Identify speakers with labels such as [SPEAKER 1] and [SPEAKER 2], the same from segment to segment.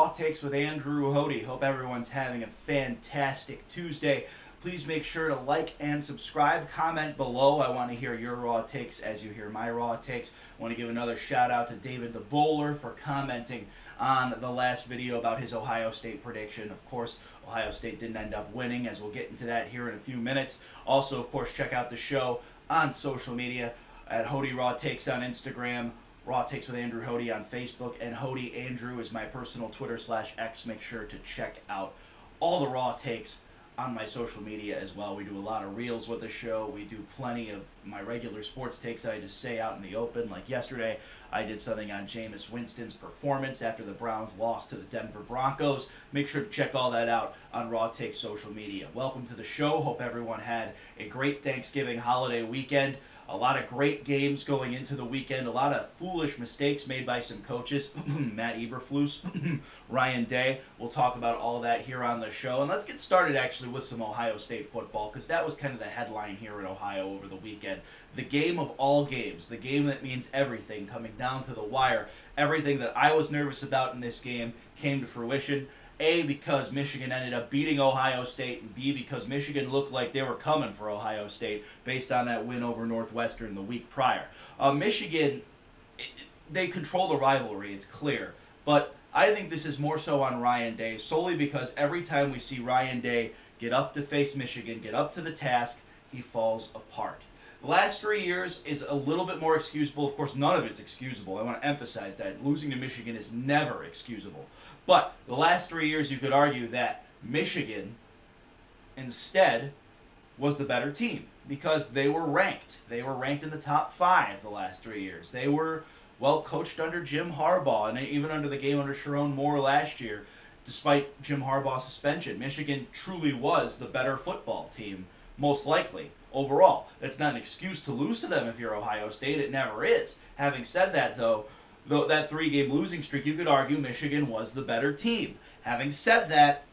[SPEAKER 1] Raw Takes with Andrew Hoty. Hope everyone's having a fantastic Tuesday. Please make sure to like and subscribe. Comment below. I want to hear your Raw Takes as you hear my Raw Takes. I want to give another shout out to David the Bowler for commenting on the last video about his Ohio State prediction. Of course, Ohio State didn't end up winning, as we'll get into that here in a few minutes. Also, of course, check out the show on social media at Hoty Raw Takes on Instagram, Raw Takes with Andrew Hoty on Facebook, and Hoty Andrew is my personal Twitter/X. Make sure to check out all the Raw Takes on my social media as well. We do a lot of reels with the show. We do plenty of my regular sports takes I just say out in the open. Like yesterday, I did something on Jameis Winston's performance after the Browns lost to the Denver Broncos. Make sure to check all that out on Raw Takes social media. Welcome to the show. Hope everyone had a great Thanksgiving holiday weekend. A lot of great games going into the weekend. A lot of foolish mistakes made by some coaches. Matt Eberflus, Ryan Day. We'll talk about all that here on the show. And let's get started actually with some Ohio State football, because that was kind of the headline here in Ohio over the weekend. The game of all games. The game that means everything, coming down to the wire. Everything that I was nervous about in this game came to fruition. A, because Michigan ended up beating Ohio State, and B, because Michigan looked like they were coming for Ohio State based on that win over Northwestern the week prior. Michigan, they control the rivalry, it's clear. But I think this is more so on Ryan Day, solely because every time we see Ryan Day get up to face Michigan, get up to the task, he falls apart. The last 3 years is a little bit more excusable. Of course, none of it's excusable. I want to emphasize that. Losing to Michigan is never excusable. But the last 3 years, you could argue that Michigan, instead, was the better team because they were ranked. They were ranked in the top 5 the last 3 years. They were well coached under Jim Harbaugh, and even under the game under Sharon Moore last year, despite Jim Harbaugh's suspension. Michigan truly was the better football team, most likely. Overall, that's not an excuse to lose to them if you're Ohio State. It never is. Having said that, though that 3-game losing streak, you could argue Michigan was the better team. Having said that,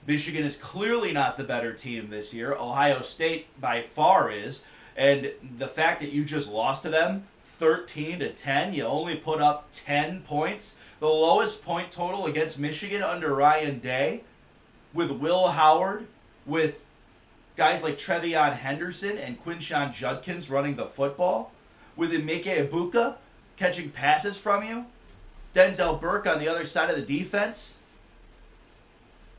[SPEAKER 1] Michigan is clearly not the better team this year. Ohio State by far is. And the fact that you just lost to them 13-10, you only put up 10 points, the lowest point total against Michigan under Ryan Day, with Will Howard, with guys like Trevion Henderson and Quinshon Judkins running the football, with Emeka Egbuka catching passes from you, Denzel Burke on the other side of the defense.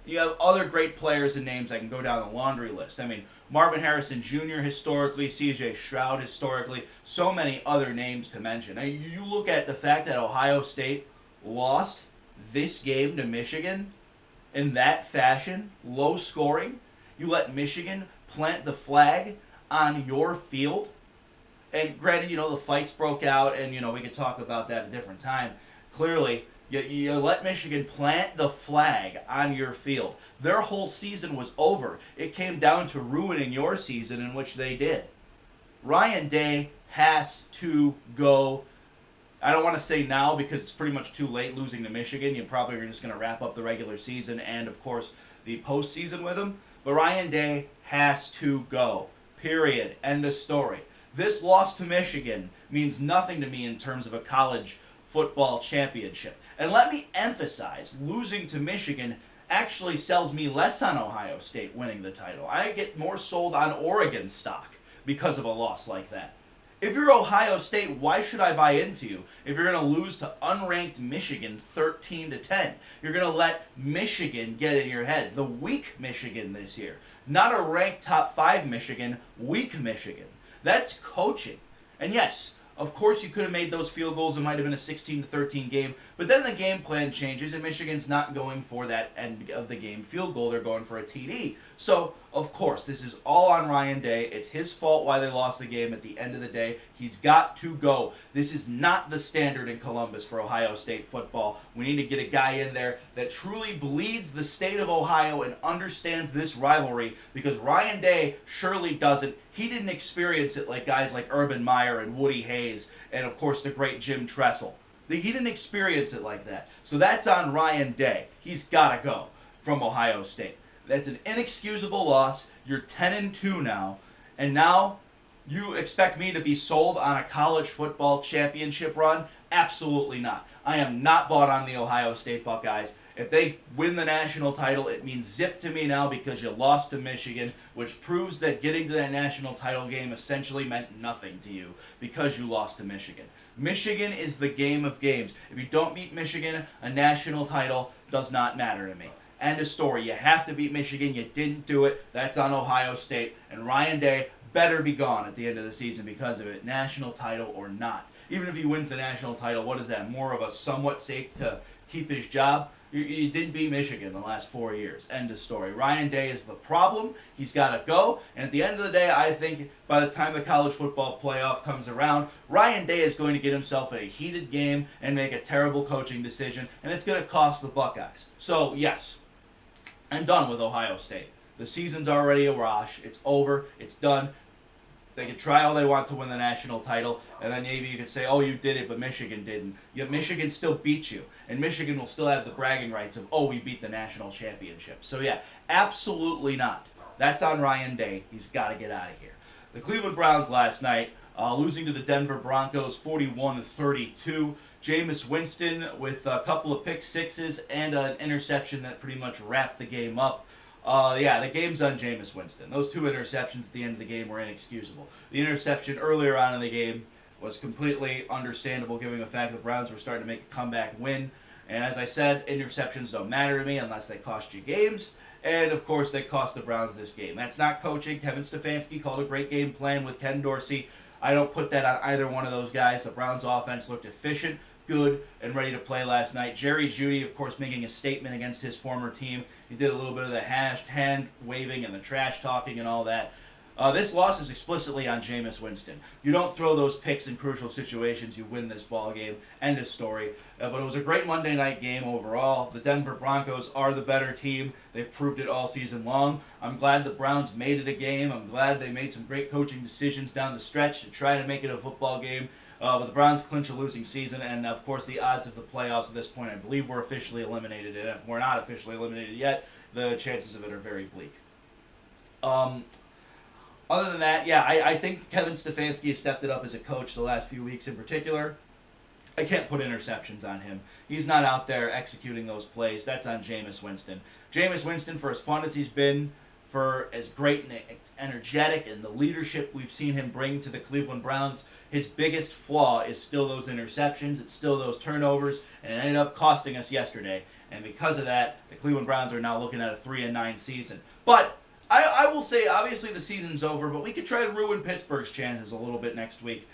[SPEAKER 1] You have other great players and names. I can go down the laundry list. I mean, Marvin Harrison Jr. historically, C.J. Stroud historically, so many other names to mention. Now, you look at the fact that Ohio State lost this game to Michigan in that fashion, low scoring. You let Michigan plant the flag on your field. And granted, the fights broke out, and, we could talk about that at a different time. Clearly, you let Michigan plant the flag on your field. Their whole season was over. It came down to ruining your season, in which they did. Ryan Day has to go. I don't want to say now because it's pretty much too late losing to Michigan. You probably are just going to wrap up the regular season and, of course, the postseason with him. But Ryan Day has to go. Period. End of story. This loss to Michigan means nothing to me in terms of a college football championship. And let me emphasize, losing to Michigan actually sells me less on Ohio State winning the title. I get more sold on Oregon stock because of a loss like that. If you're Ohio State, why should I buy into you? If you're going to lose to unranked Michigan 13-10, you're going to let Michigan get in your head. The weak Michigan this year. Not a ranked top 5 Michigan, weak Michigan. That's coaching. And yes, of course you could have made those field goals. It might have been a 16-13 game. But then the game plan changes, and Michigan's not going for that end of the game field goal. They're going for a TD. So, of course, this is all on Ryan Day. It's his fault why they lost the game at the end of the day. He's got to go. This is not the standard in Columbus for Ohio State football. We need to get a guy in there that truly bleeds the state of Ohio and understands this rivalry, because Ryan Day surely doesn't. He didn't experience it like guys like Urban Meyer and Woody Hayes and, of course, the great Jim Tressel. He didn't experience it like that. So that's on Ryan Day. He's got to go from Ohio State. That's an inexcusable loss. You're 10-2 now. And now You expect me to be sold on a college football championship run? Absolutely not. I am not bought on the Ohio State Buckeyes. If they win the national title, it means zip to me now because you lost to Michigan, which proves that getting to that national title game essentially meant nothing to you because you lost to Michigan. Michigan is the game of games. If you don't beat Michigan, a national title does not matter to me. End of story. You have to beat Michigan. You didn't do it. That's on Ohio State. And Ryan Day better be gone at the end of the season because of it, national title or not. Even if he wins the national title, what is that? More of a somewhat safe to keep his job? You didn't beat Michigan the last 4 years. End of story. Ryan Day is the problem. He's got to go. And at the end of the day, I think by the time the college football playoff comes around, Ryan Day is going to get himself in a heated game and make a terrible coaching decision, and it's going to cost the Buckeyes. So, yes, I'm done with Ohio State. The season's already a wash. It's over. It's done. They can try all they want to win the national title, and then maybe you could say, oh, you did it, but Michigan didn't. Yet Michigan still beat you, and Michigan will still have the bragging rights of, oh, we beat the national championship. So, yeah, absolutely not. That's on Ryan Day. He's got to get out of here. The Cleveland Browns last night, losing to the Denver Broncos 41-32. Jameis Winston with a couple of pick sixes and an interception that pretty much wrapped the game up. The game's on Jameis Winston. Those two interceptions at the end of the game were inexcusable. The interception earlier on in the game was completely understandable given the fact the Browns were starting to make a comeback win. And as I said, interceptions don't matter to me unless they cost you games. And, of course, they cost the Browns this game. That's not coaching. Kevin Stefanski called a great game plan with Ken Dorsey. I don't put that on either one of those guys. The Browns' offense looked efficient, good, and ready to play last night. Jerry Jeudy, of course, making a statement against his former team. He did a little bit of the hand waving and the trash talking and all that. This loss is explicitly on Jameis Winston. You don't throw those picks in crucial situations, you win this ball game. End of story. But it was a great Monday night game overall. The Denver Broncos are the better team. They've proved it all season long. I'm glad the Browns made it a game. I'm glad they made some great coaching decisions down the stretch to try to make it a football game. But the Browns clinch a losing season, and of course the odds of the playoffs at this point, I believe we're officially eliminated. And if we're not officially eliminated yet, the chances of it are very bleak. Other than that, I think Kevin Stefanski has stepped it up as a coach the last few weeks in particular. I can't put interceptions on him. He's not out there executing those plays. That's on Jameis Winston. Jameis Winston, for as fun as he's been, for as great and energetic and the leadership we've seen him bring to the Cleveland Browns, his biggest flaw is still those interceptions. It's still those turnovers, and it ended up costing us yesterday. And because of that, the Cleveland Browns are now looking at a 3-9 season. But I will say, obviously the season's over, but we could try to ruin Pittsburgh's chances a little bit next week.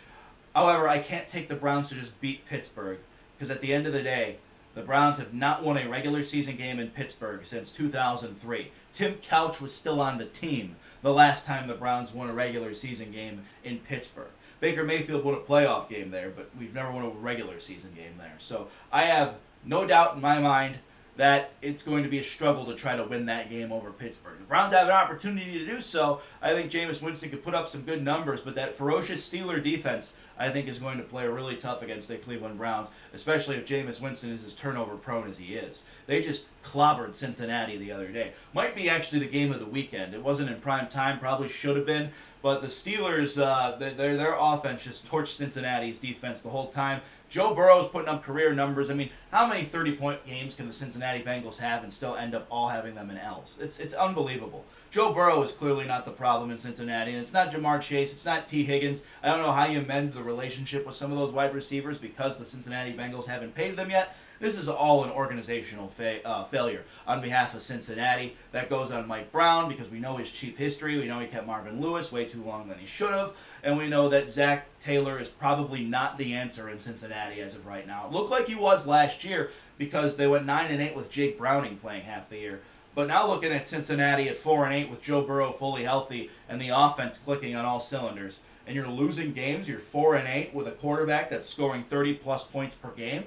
[SPEAKER 1] However, I can't take the Browns to just beat Pittsburgh, because at the end of the day, the Browns have not won a regular season game in Pittsburgh since 2003. Tim Couch was still on the team the last time the Browns won a regular season game in Pittsburgh. Baker Mayfield won a playoff game there, but we've never won a regular season game there. So I have no doubt in my mind that it's going to be a struggle to try to win that game over Pittsburgh. The Browns have an opportunity to do so. I think Jameis Winston could put up some good numbers, but that ferocious Steeler defense, I think, is going to play really tough against the Cleveland Browns, especially if Jameis Winston is as turnover-prone as he is. They just clobbered Cincinnati the other day. Might be actually the game of the weekend. It wasn't in prime time, probably should have been, but the Steelers, their offense just torched Cincinnati's defense the whole time. Joe Burrow's putting up career numbers. I mean, how many 30-point games can the Cincinnati Bengals have and still end up all having them in L's? It's unbelievable. Joe Burrow is clearly not the problem in Cincinnati, and it's not Jamar Chase, it's not T. Higgins. I don't know how you mend the relationship with some of those wide receivers because the Cincinnati Bengals haven't paid them yet. This is all an organizational failure on behalf of Cincinnati. That goes on Mike Brown because we know his cheap history. We know he kept Marvin Lewis way too long than he should have. And we know that Zach Taylor is probably not the answer in Cincinnati as of right now. It looked like he was last year because they went 9-8 with Jake Browning playing half the year. But now looking at Cincinnati at 4-8 with Joe Burrow fully healthy and the offense clicking on all cylinders, and you're losing games, you're 4-8 with a quarterback that's scoring 30-plus points per game?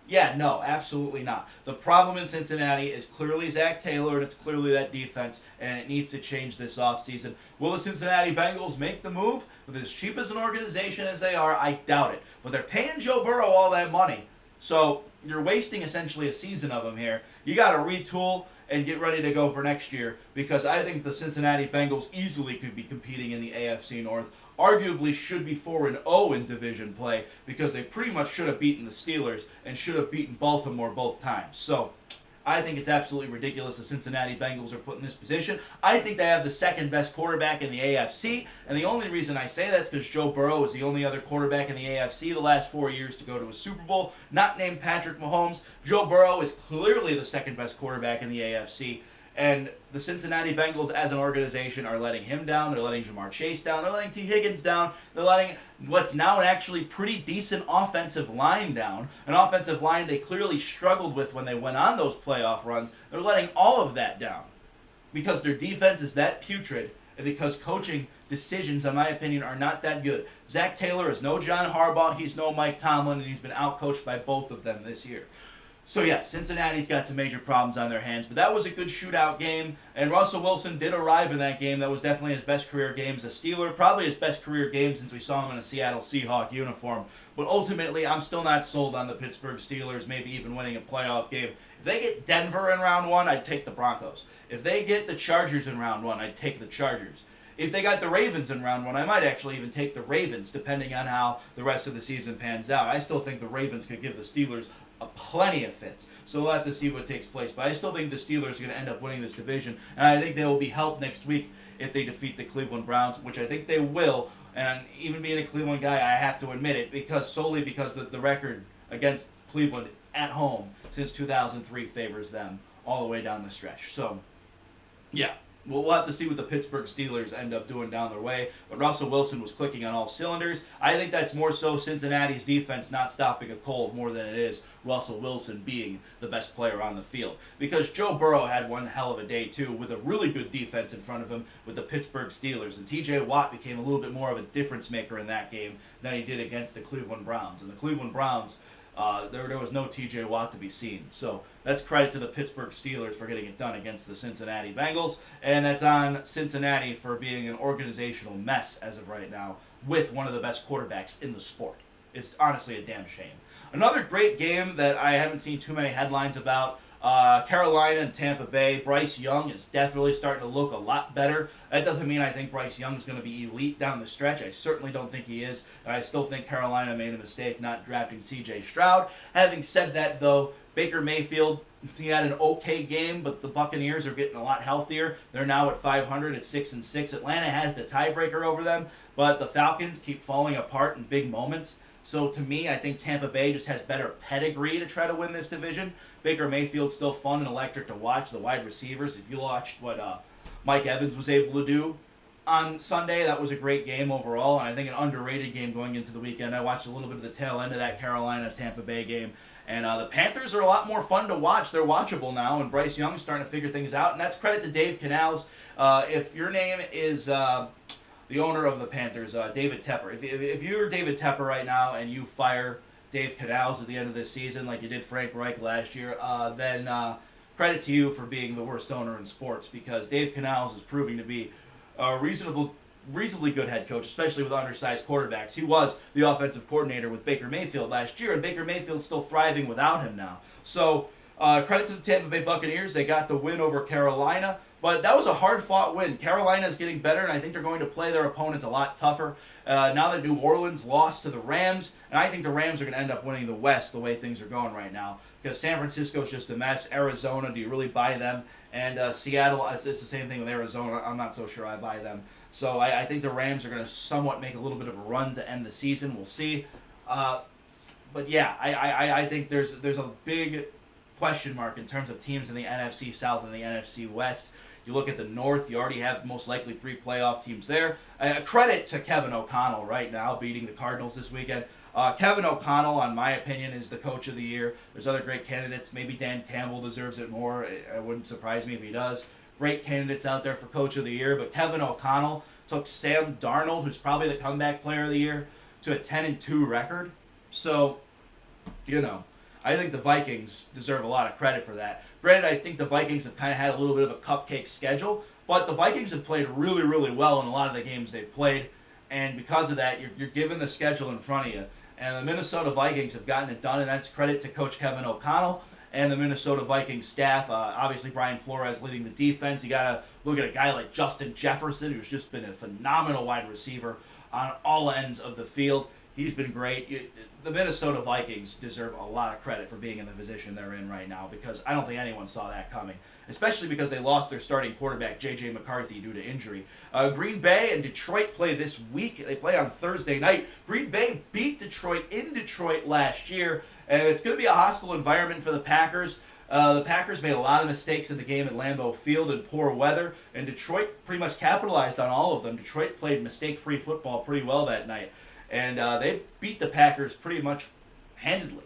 [SPEAKER 1] Yeah, no, absolutely not. The problem in Cincinnati is clearly Zach Taylor, and it's clearly that defense, and it needs to change this offseason. Will the Cincinnati Bengals make the move? With as cheap as an organization as they are, I doubt it. But they're paying Joe Burrow all that money, so you're wasting essentially a season of him here. You got to retool and get ready to go for next year, because I think the Cincinnati Bengals easily could be competing in the AFC North arguably should be 4-0 in division play because they pretty much should have beaten the Steelers and should have beaten Baltimore both times. So I think it's absolutely ridiculous the Cincinnati Bengals are put in this position. I think they have the second best quarterback in the AFC, and the only reason I say that is because Joe Burrow is the only other quarterback in the AFC the last 4 years to go to a Super Bowl, not named Patrick Mahomes. Joe Burrow is clearly the second best quarterback in the AFC, and the Cincinnati Bengals as an organization are letting him down. They're letting Jamar Chase down. They're letting T. Higgins down. They're letting what's now an actually pretty decent offensive line down. An offensive line they clearly struggled with when they went on those playoff runs. They're letting all of that down because their defense is that putrid and because coaching decisions, in my opinion, are not that good. Zach Taylor is no John Harbaugh. He's no Mike Tomlin, and he's been outcoached by both of them this year. So yes, Cincinnati's got some major problems on their hands, but that was a good shootout game, and Russell Wilson did arrive in that game. That was definitely his best career game as a Steeler, probably his best career game since we saw him in a Seattle Seahawks uniform. But ultimately, I'm still not sold on the Pittsburgh Steelers maybe even winning a playoff game. If they get Denver in round one, I'd take the Broncos. If they get the Chargers in round one, I'd take the Chargers. If they got the Ravens in round one, I might actually even take the Ravens, depending on how the rest of the season pans out. I still think the Ravens could give the Steelers plenty of fits. So we'll have to see what takes place. But I still think the Steelers are going to end up winning this division. And I think they will be helped next week if they defeat the Cleveland Browns, which I think they will. And even being a Cleveland guy, I have to admit it, because the record against Cleveland at home since 2003 favors them all the way down the stretch. So, yeah. We'll have to see what the Pittsburgh Steelers end up doing down their way. But Russell Wilson was clicking on all cylinders. I think that's more so Cincinnati's defense not stopping a cold more than it is Russell Wilson being the best player on the field. Because Joe Burrow had one hell of a day, too, with a really good defense in front of him with the Pittsburgh Steelers. And T.J. Watt became a little bit more of a difference maker in that game than he did against the Cleveland Browns. And the Cleveland Browns, there was no T.J. Watt to be seen. So that's credit to the Pittsburgh Steelers for getting it done against the Cincinnati Bengals. And that's on Cincinnati for being an organizational mess as of right now with one of the best quarterbacks in the sport. It's honestly a damn shame. Another great game that I haven't seen too many headlines about, Carolina and Tampa Bay. Bryce Young is definitely starting to look a lot better. That doesn't mean I think Bryce Young is going to be elite down the stretch. I certainly don't think he is. And I still think Carolina made a mistake not drafting C.J. Stroud. Having said that, though, Baker Mayfield, he had an okay game, but the Buccaneers are getting a lot healthier. They're now at 500 at 6-6. Atlanta has the tiebreaker over them, but the Falcons keep falling apart in big moments. So to me, I think Tampa Bay just has better pedigree to try to win this division. Baker Mayfield's still fun and electric to watch. The wide receivers, if you watched what Mike Evans was able to do on Sunday, that was a great game overall, and I think an underrated game going into the weekend. I watched a little bit of the tail end of that Carolina-Tampa Bay game, and the Panthers are a lot more fun to watch. They're watchable now, and Bryce Young's starting to figure things out, and that's credit to Dave Canales. If your name is the owner of the Panthers, David Tepper. If you're David Tepper right now and you fire Dave Canales at the end of this season like you did Frank Reich last year, then credit to you for being the worst owner in sports, because Dave Canales is proving to be a reasonably good head coach, especially with undersized quarterbacks. He was the offensive coordinator with Baker Mayfield last year, and Baker Mayfield's still thriving without him now. So credit to the Tampa Bay Buccaneers. They got the win over Carolina. But that was a hard-fought win. Carolina's getting better, and I think they're going to play their opponents a lot tougher. Now that New Orleans lost to the Rams, and I think the Rams are going to end up winning the West the way things are going right now, because San Francisco's just a mess. Arizona, do you really buy them? And Seattle, it's the same thing with Arizona. I'm not so sure I buy them. So I think the Rams are going to somewhat make a little bit of a run to end the season. We'll see. But yeah, I think there's a big question mark in terms of teams in the NFC South and the NFC West. You look at the North, you already have most likely 3 playoff teams there. Credit to Kevin O'Connell right now, beating the Cardinals this weekend. Kevin O'Connell, in my opinion, is the coach of the year. There's other great candidates. Maybe Dan Campbell deserves it more. It wouldn't surprise me if he does. Great candidates out there for coach of the year, but Kevin O'Connell took Sam Darnold, who's probably the comeback player of the year, to a 10-2 record. So, I think the Vikings deserve a lot of credit for that. Granted, I think the Vikings have kind of had a little bit of a cupcake schedule, but the Vikings have played really, really well in a lot of the games they've played, and because of that, you're given the schedule in front of you. And the Minnesota Vikings have gotten it done, and that's credit to Coach Kevin O'Connell and the Minnesota Vikings staff. Obviously, Brian Flores leading the defense. You got to look at a guy like Justin Jefferson, who's just been a phenomenal wide receiver on all ends of the field. He's been great. The Minnesota Vikings deserve a lot of credit for being in the position they're in right now because I don't think anyone saw that coming, especially because they lost their starting quarterback, J.J. McCarthy, due to injury. Green Bay and Detroit play this week. They play on Thursday night. Green Bay beat Detroit in Detroit last year, and it's going to be a hostile environment for the Packers. The Packers made a lot of mistakes in the game at Lambeau Field in poor weather, and Detroit pretty much capitalized on all of them. Detroit played mistake-free football pretty well that night. And they beat the Packers pretty much handedly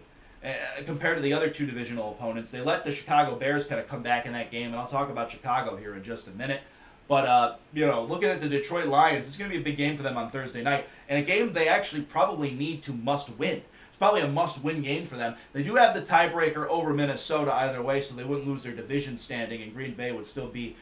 [SPEAKER 1] compared to the other two divisional opponents. They let the Chicago Bears kind of come back in that game, and I'll talk about Chicago here in just a minute. But, looking at the Detroit Lions, it's going to be a big game for them on Thursday night, and a game they actually probably need to must-win. It's probably a must-win game for them. They do have the tiebreaker over Minnesota either way, so they wouldn't lose their division standing, and Green Bay would still be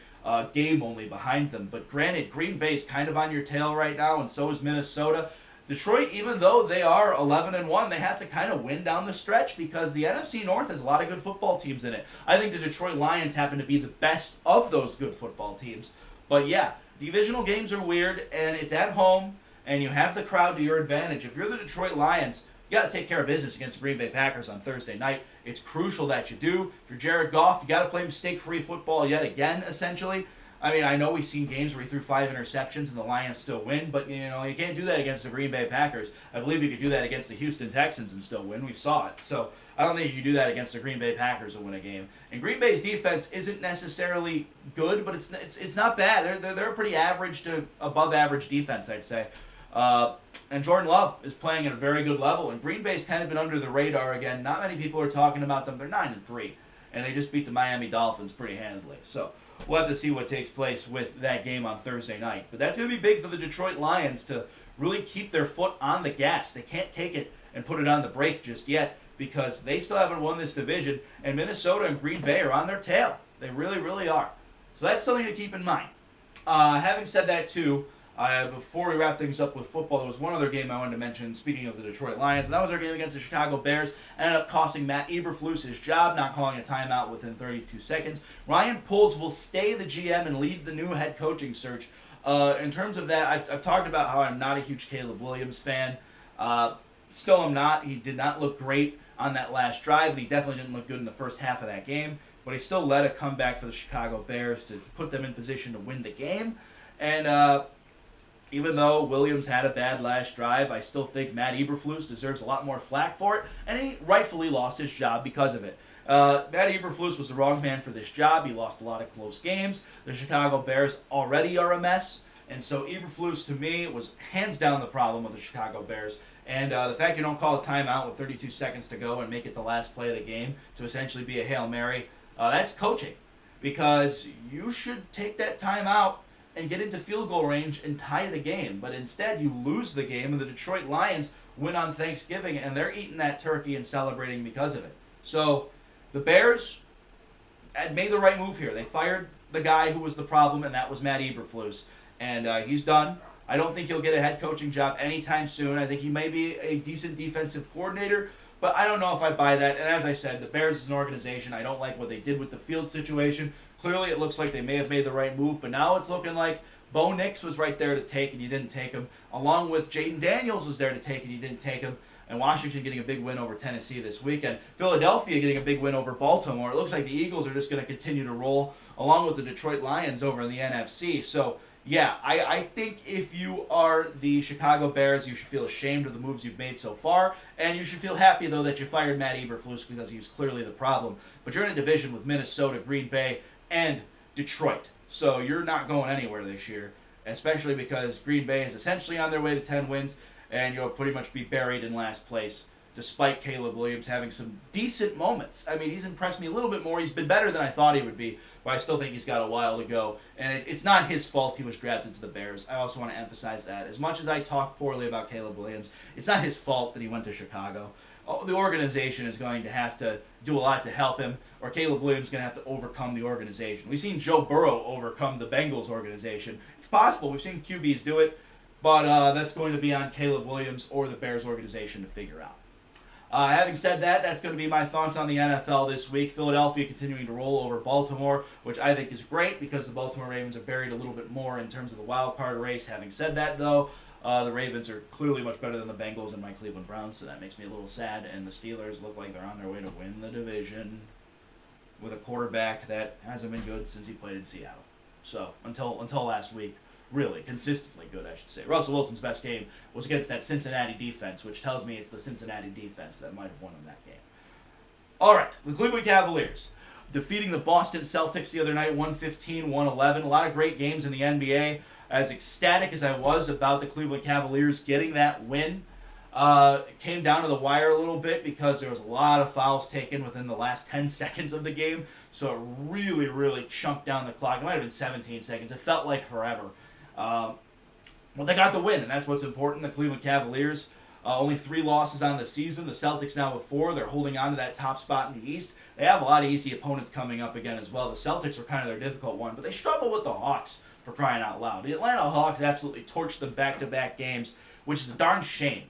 [SPEAKER 1] game only behind them. But granted, Green Bay's kind of on your tail right now, and so is Minnesota. Detroit, even though they are 11-1, they have to kind of win down the stretch because the NFC North has a lot of good football teams in it. I think the Detroit Lions happen to be the best of those good football teams. But yeah, divisional games are weird, and it's at home, and you have the crowd to your advantage. If you're the Detroit Lions, you got to take care of business against the Green Bay Packers on Thursday night. It's crucial that you do. If you're Jared Goff, you got to play mistake-free football yet again, essentially. I mean, I know we've seen games where he threw 5 interceptions and the Lions still win, but, you can't do that against the Green Bay Packers. I believe you could do that against the Houston Texans and still win. We saw it. So I don't think you can do that against the Green Bay Packers and win a game. And Green Bay's defense isn't necessarily good, but it's not bad. They're a pretty average to above average defense, I'd say. And Jordan Love is playing at a very good level, and Green Bay's kind of been under the radar again. Not many people are talking about them. They're 9-3, and they just beat the Miami Dolphins pretty handily. So we'll have to see what takes place with that game on Thursday night. But that's going to be big for the Detroit Lions to really keep their foot on the gas. They can't take it and put it on the brake just yet because they still haven't won this division, and Minnesota and Green Bay are on their tail. They really, really are. So that's something to keep in mind. Having said that, too, before we wrap things up with football, there was one other game I wanted to mention, speaking of the Detroit Lions, and that was our game against the Chicago Bears. Ended up costing Matt Eberflus his job, not calling a timeout within 32 seconds. Ryan Poles will stay the GM and lead the new head coaching search. In terms of that, I've talked about how I'm not a huge Caleb Williams fan. Still am not. He did not look great on that last drive, and he definitely didn't look good in the first half of that game. But he still led a comeback for the Chicago Bears to put them in position to win the game. And even though Williams had a bad last drive, I still think Matt Eberflus deserves a lot more flack for it, and he rightfully lost his job because of it. Matt Eberflus was the wrong man for this job. He lost a lot of close games. The Chicago Bears already are a mess, and so Eberflus, to me, was hands down the problem with the Chicago Bears. And the fact you don't call a timeout with 32 seconds to go and make it the last play of the game to essentially be a Hail Mary, that's coaching. Because you should take that timeout and get into field goal range and tie the game. But instead, you lose the game, and the Detroit Lions win on Thanksgiving, and they're eating that turkey and celebrating because of it. So the Bears had made the right move here. They fired the guy who was the problem, and that was Matt Eberflus. And he's done. I don't think he'll get a head coaching job anytime soon. I think he may be a decent defensive coordinator, but I don't know if I buy that. And as I said, the Bears is an organization. I don't like what they did with the field situation. Clearly, it looks like they may have made the right move, but now it's looking like Bo Nix was right there to take, and you didn't take him, along with Jaden Daniels was there to take, and you didn't take him, and Washington getting a big win over Tennessee this weekend. Philadelphia getting a big win over Baltimore. It looks like the Eagles are just going to continue to roll, along with the Detroit Lions over in the NFC. So, yeah, I think if you are the Chicago Bears, you should feel ashamed of the moves you've made so far, and you should feel happy, though, that you fired Matt Eberflus because he was clearly the problem. But you're in a division with Minnesota, Green Bay, and Detroit, so you're not going anywhere this year, especially because Green Bay is essentially on their way to 10 wins, and you'll pretty much be buried in last place, despite Caleb Williams having some decent moments. I mean, he's impressed me a little bit more. He's been better than I thought he would be, but I still think he's got a while to go. And it's not his fault he was drafted to the Bears. I also want to emphasize that. As much as I talk poorly about Caleb Williams, it's not his fault that he went to Chicago. The organization is going to have to do a lot to help him, or Caleb Williams is going to have to overcome the organization. We've seen Joe Burrow overcome the Bengals organization. It's possible. We've seen QBs do it, but that's going to be on Caleb Williams or the Bears organization to figure out. Having said that, that's going to be my thoughts on the NFL this week. Philadelphia continuing to roll over Baltimore, which I think is great because the Baltimore Ravens are buried a little bit more in terms of the wild card race. Having said that, though, The Ravens are clearly much better than the Bengals and my Cleveland Browns, so that makes me a little sad. And the Steelers look like they're on their way to win the division with a quarterback that hasn't been good since he played in Seattle. So until last week, really consistently good, I should say. Russell Wilson's best game was against that Cincinnati defense, which tells me it's the Cincinnati defense that might have won him that game. All right, the Cleveland Cavaliers defeating the Boston Celtics the other night, 115-111. A lot of great games in the NBA. As ecstatic as I was about the Cleveland Cavaliers getting that win, it came down to the wire a little bit because there was a lot of fouls taken within the last 10 seconds of the game. So it really, really chunked down the clock. It might have been 17 seconds. It felt like forever. Well, they got the win, and that's what's important. The Cleveland Cavaliers, only 3 losses on the season. The Celtics now with 4. They're holding on to that top spot in the East. They have a lot of easy opponents coming up again as well. The Celtics are kind of their difficult one, but they struggle with the Hawks, for crying out loud. The Atlanta Hawks absolutely torched them back-to-back games, which is a darn shame.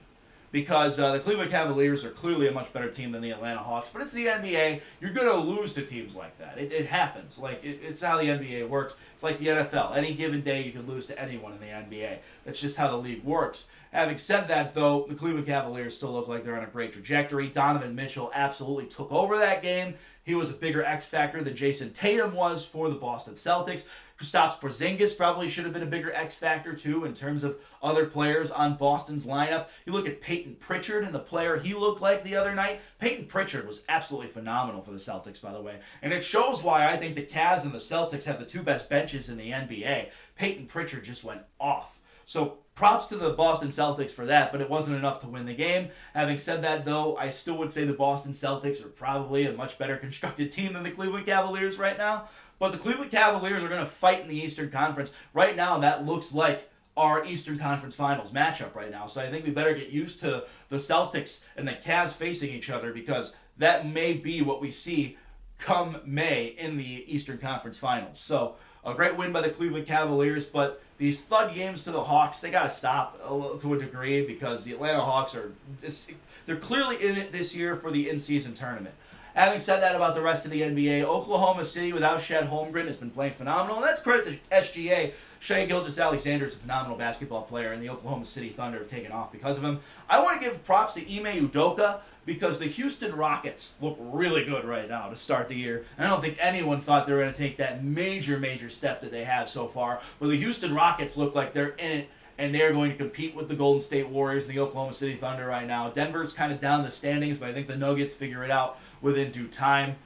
[SPEAKER 1] Because the Cleveland Cavaliers are clearly a much better team than the Atlanta Hawks. But it's the NBA. You're going to lose to teams like that. It happens. It's how the NBA works. It's like the NFL. Any given day, you could lose to anyone in the NBA. That's just how the league works. Having said that, though, the Cleveland Cavaliers still look like they're on a great trajectory. Donovan Mitchell absolutely took over that game. He was a bigger X factor than Jason Tatum was for the Boston Celtics. Kristaps Porzingis probably should have been a bigger X factor, too, in terms of other players on Boston's lineup. You look at Peyton Pritchard and the player he looked like the other night. Peyton Pritchard was absolutely phenomenal for the Celtics, by the way. And it shows why I think the Cavs and the Celtics have the 2 best benches in the NBA. Peyton Pritchard just went off. So props to the Boston Celtics for that, but it wasn't enough to win the game. Having said that, though, I still would say the Boston Celtics are probably a much better constructed team than the Cleveland Cavaliers right now. But the Cleveland Cavaliers are going to fight in the Eastern Conference. Right now, that looks like our Eastern Conference Finals matchup right now. So I think we better get used to the Celtics and the Cavs facing each other because that may be what we see come May in the Eastern Conference Finals. So a great win by the Cleveland Cavaliers, but these thud games to the Hawks, they got to stop to a degree because the Atlanta Hawks they're clearly in it this year for the in-season tournament. Having said that about the rest of the NBA, Oklahoma City without Shed Holmgren has been playing phenomenal, and that's credit to SGA. Shai Gilgeous-Alexander is a phenomenal basketball player, and the Oklahoma City Thunder have taken off because of him. I want to give props to Ime Udoka because the Houston Rockets look really good right now to start the year. And I don't think anyone thought they were going to take that major step that they have so far. But the Houston Rockets look like they're in it, and they're going to compete with the Golden State Warriors and the Oklahoma City Thunder right now. Denver's kind of down the standings, but I think the Nuggets figure it out within due time.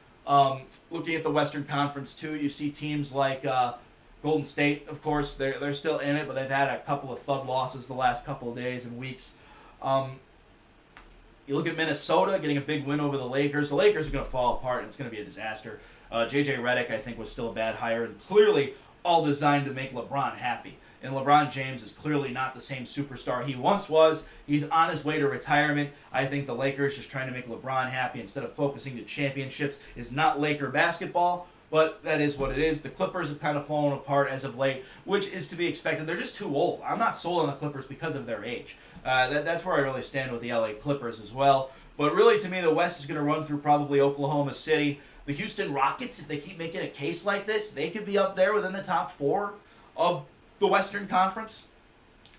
[SPEAKER 1] Looking at the Western Conference, too, you see teams like Golden State, of course. They're still in it, but they've had a couple of thud losses the last couple of days and weeks. You look at Minnesota getting a big win over the Lakers. The Lakers are going to fall apart, and it's going to be a disaster. J.J. Redick, I think, was still a bad hire, and clearly all designed to make LeBron happy. And LeBron James is clearly not the same superstar he once was. He's on his way to retirement. I think the Lakers just trying to make LeBron happy instead of focusing to championships is not Laker basketball, but that is what it is. The Clippers have kind of fallen apart as of late, which is to be expected. They're just too old. I'm not sold on the Clippers because of their age. That's where I really stand with the LA Clippers as well. But really, to me, the West is going to run through probably Oklahoma City. The Houston Rockets, if they keep making a case like this, they could be up there within the top 4 of the Western Conference.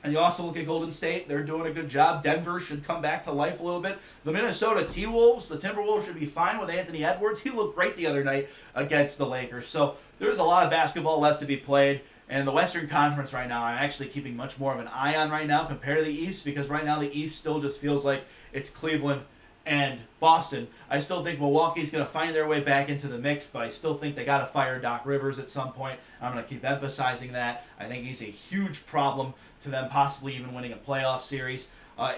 [SPEAKER 1] And you also look at Golden State. They're doing a good job. Denver should come back to life a little bit. The Minnesota T-Wolves, the Timberwolves should be fine with Anthony Edwards. He looked great the other night against the Lakers. So there's a lot of basketball left to be played. And the Western Conference right now, I'm actually keeping much more of an eye on right now compared to the East because right now the East still just feels like it's Cleveland and Boston. I still think Milwaukee's going to find their way back into the mix, but I still think they got to fire Doc Rivers at some point. I'm going to keep emphasizing that. I think he's a huge problem to them possibly even winning a playoff series.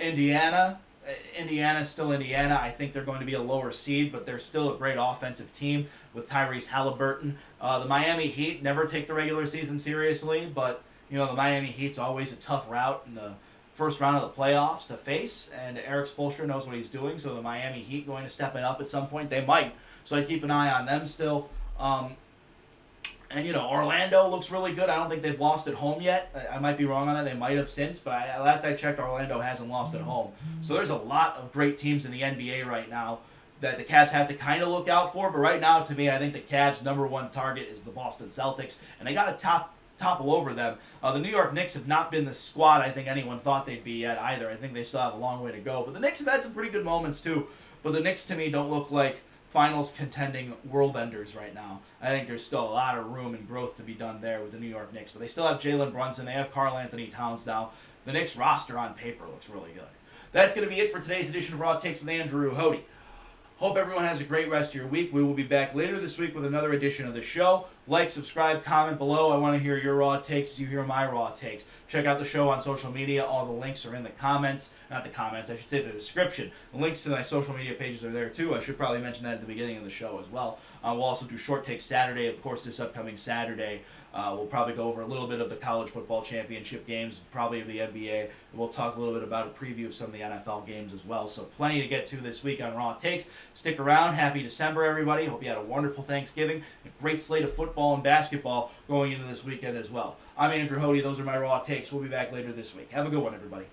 [SPEAKER 1] Indiana's still Indiana. I think they're going to be a lower seed, but they're still a great offensive team with Tyrese Halliburton. The Miami Heat never take the regular season seriously, but the Miami Heat's always a tough route in the first round of the playoffs to face, and Eric Spoelstra knows what he's doing, so the Miami Heat going to step it up at some point. They might, so I keep an eye on them still. And Orlando looks really good. I don't think they've lost at home yet. I might be wrong on that. They might have since, but last I checked, Orlando hasn't lost at home. So there's a lot of great teams in the NBA right now that the Cavs have to kind of look out for. But right now, to me, I think the Cavs' number one target is the Boston Celtics, and they got to top topple over them. The New York Knicks have not been the squad I think anyone thought they'd be yet either. I think they still have a long way to go. But the Knicks have had some pretty good moments too. But the Knicks to me don't look like finals contending world enders right now. I think there's still a lot of room and growth to be done there with the New York Knicks. But they still have Jalen Brunson. They have Karl Anthony Towns now. The Knicks roster on paper looks really good. That's going to be it for today's edition of Raw Takes with Andrew Hoty. Hope everyone has a great rest of your week. We will be back later this week with another edition of the show. Like, subscribe, comment below. I want to hear your raw takes as you hear my raw takes. Check out the show on social media. All the links are in the comments. Not the comments, I should say the description. The links to my social media pages are there too. I should probably mention that at the beginning of the show as well. We'll also do Short Takes Saturday, of course, this upcoming Saturday. We'll probably go over a little bit of the college football championship games, probably the NBA. We'll talk a little bit about a preview of some of the NFL games as well. So plenty to get to this week on Raw Takes. Stick around. Happy December, everybody. Hope you had a wonderful Thanksgiving. A great slate of football and basketball going into this weekend as well. I'm Andrew Hoty. Those are my Raw Takes. We'll be back later this week. Have a good one, everybody.